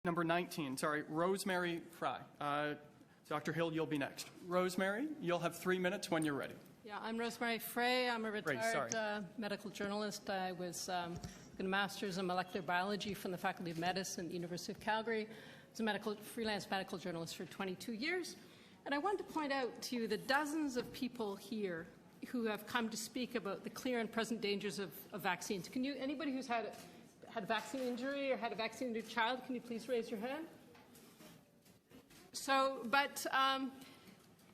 Number 19, sorry, Rosemary Frei. Dr. Hill, you'll be next. Rosemary, you'll have 3 minutes when you're ready. Yeah, I'm Rosemary Frei. I'm a retired medical journalist. I was got a master's in molecular biology from the Faculty of Medicine at the University of Calgary. I was a freelance medical journalist for 22 years. And I wanted to point out to you the dozens of people here who have come to speak about the clear and present dangers of vaccines. Anybody who's had a vaccine injury or had a vaccine-injured child, can you please raise your hand?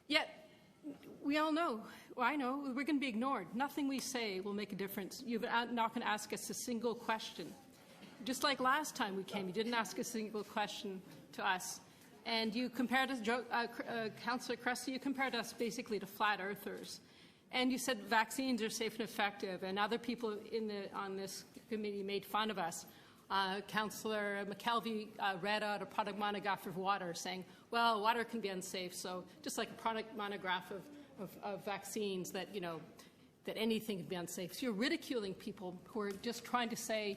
Yet we all know, well, I know, we're going to be ignored. Nothing we say will make a difference. You're not going to ask us a single question. Just like last time we came, you didn't ask a single question to us. And you compared us, Councillor Cressy, you compared us basically to flat earthers. And you said vaccines are safe and effective, and other people on this committee made fun of us. Councillor McKelvey read out a product monograph of water saying, well, water can be unsafe, so just like a product monograph of vaccines that, that anything can be unsafe. So you're ridiculing people who are just trying to say,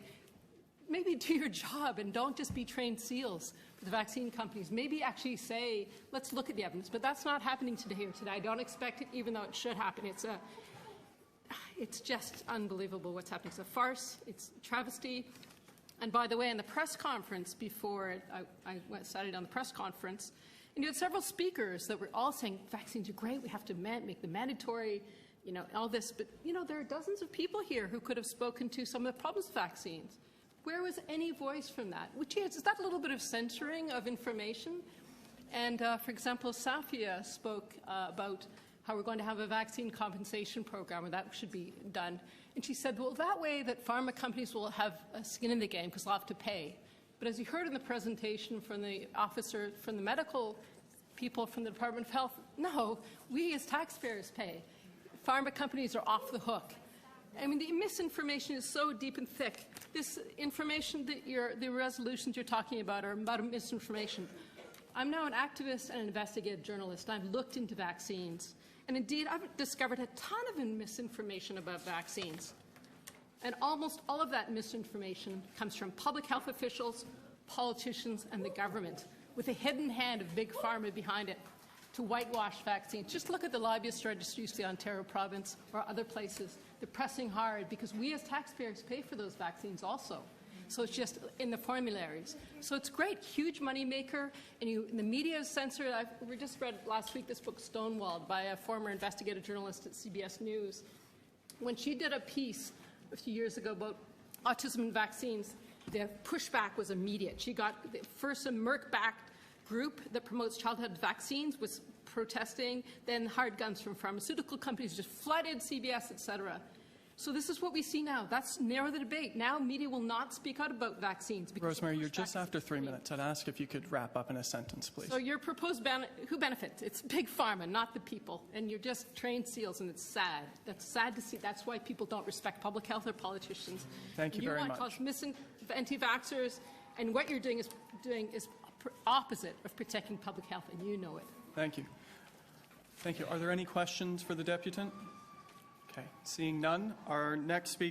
maybe do your job and don't just be trained seals for the vaccine companies. Maybe actually say, let's look at the evidence. But that's not happening today. I don't expect it, even though it should happen. It's just unbelievable what's happening. It's a farce. It's a travesty. And by the way, in the press conference before I started on the press conference, and you had several speakers that were all saying vaccines are great. We have to make them mandatory. All this. But there are dozens of people here who could have spoken to some of the problems of vaccines. Where was any voice from that? Which is that a little bit of censoring of information? And, for example, Safia spoke about how we're going to have a vaccine compensation program, and that should be done. And she said, well, that way that pharma companies will have a skin in the game because they'll have to pay. But as you heard in the presentation from the officer, from the medical people from the Department of Health, no, we as taxpayers pay. Pharma companies are off the hook. I mean, the misinformation is so deep and thick. This information that the resolutions you're talking about are about misinformation. I'm now an activist and an investigative journalist. I've looked into vaccines. And indeed, I've discovered a ton of misinformation about vaccines. And almost all of that misinformation comes from public health officials, politicians, and the government, with a hidden hand of big pharma behind it to whitewash vaccines. Just look at the lobbyist registries, the Ontario province or other places. They're pressing hard because we as taxpayers pay for those vaccines also. So it's just in the formularies. So it's great, huge money maker, and the media is censored. We just read last week this book, Stonewalled, by a former investigative journalist at CBS News. When she did a piece a few years ago about autism and vaccines, the pushback was immediate. She got first a Merck-backed group that promotes childhood vaccines was protesting, then hard guns from pharmaceutical companies just flooded CBS, etc. So this is what we see now. That's narrow the debate. Now media will not speak out about vaccines. Rosemary, you're just after 3 minutes. I'd ask if you could wrap up in a sentence, please. So your proposed ban, who benefits? It's big pharma, not the people. And you're just trained seals, and it's sad. That's sad to see. That's why people don't respect public health or politicians. Thank you very much. You want to cause anti-vaxxers, and what you're doing is opposite of protecting public health, and you know it. Thank you. Thank you. Are there any questions for the deputant? Okay. Seeing none, our next speaker